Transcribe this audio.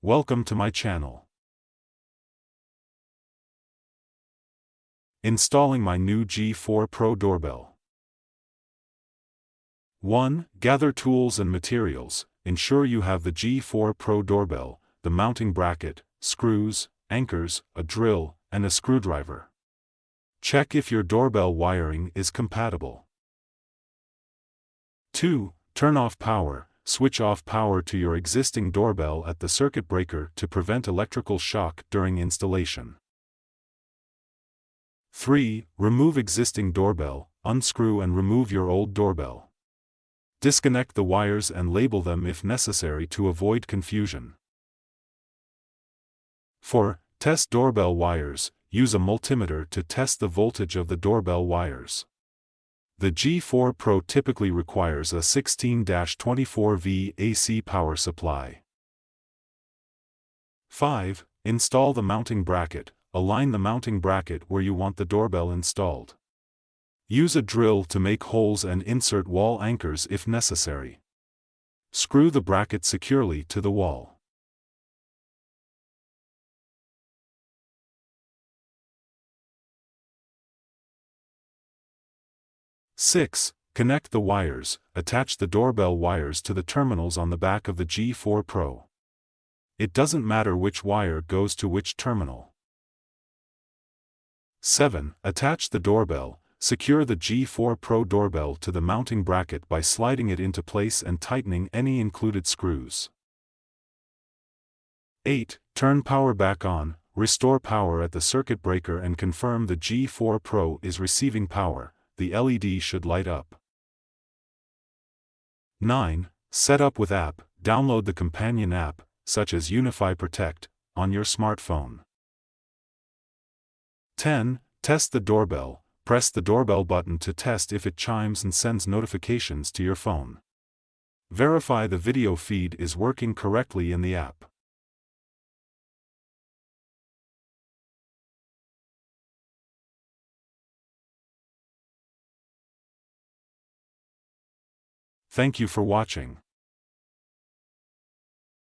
Welcome to my channel. Installing my new G4 Pro Doorbell. 1. Gather tools and materials. Ensure you have the G4 Pro Doorbell, the mounting bracket, screws, anchors, a drill, and a screwdriver. Check if your doorbell wiring is compatible. 2. Turn off power. Switch off power to your existing doorbell at the circuit breaker to prevent electrical shock during installation. 3. Remove existing doorbell. Unscrew and remove your old doorbell. Disconnect the wires and label them if necessary to avoid confusion. 4. Test doorbell wires. Use a multimeter to test the voltage of the doorbell wires. The G4 Pro typically requires a 16-24V AC power supply. 5. Install the mounting bracket. Align the mounting bracket where you want the doorbell installed. Use a drill to make holes and insert wall anchors if necessary. Screw the bracket securely to the wall. 6. Connect the wires. Attach the doorbell wires to the terminals on the back of the G4 Pro. It doesn't matter which wire goes to which terminal. 7. Attach the doorbell. Secure the G4 Pro Doorbell to the mounting bracket by sliding it into place and tightening any included screws. 8. Turn power back on. Restore power at the circuit breaker and confirm the G4 Pro is receiving power. The LED should light up. 9. Set up with app. Download the companion app, such as Unify Protect, on your smartphone. 10. Test the doorbell. Press the doorbell button to test if it chimes and sends notifications to your phone. Verify the video feed is working correctly in the app. Thank you for watching.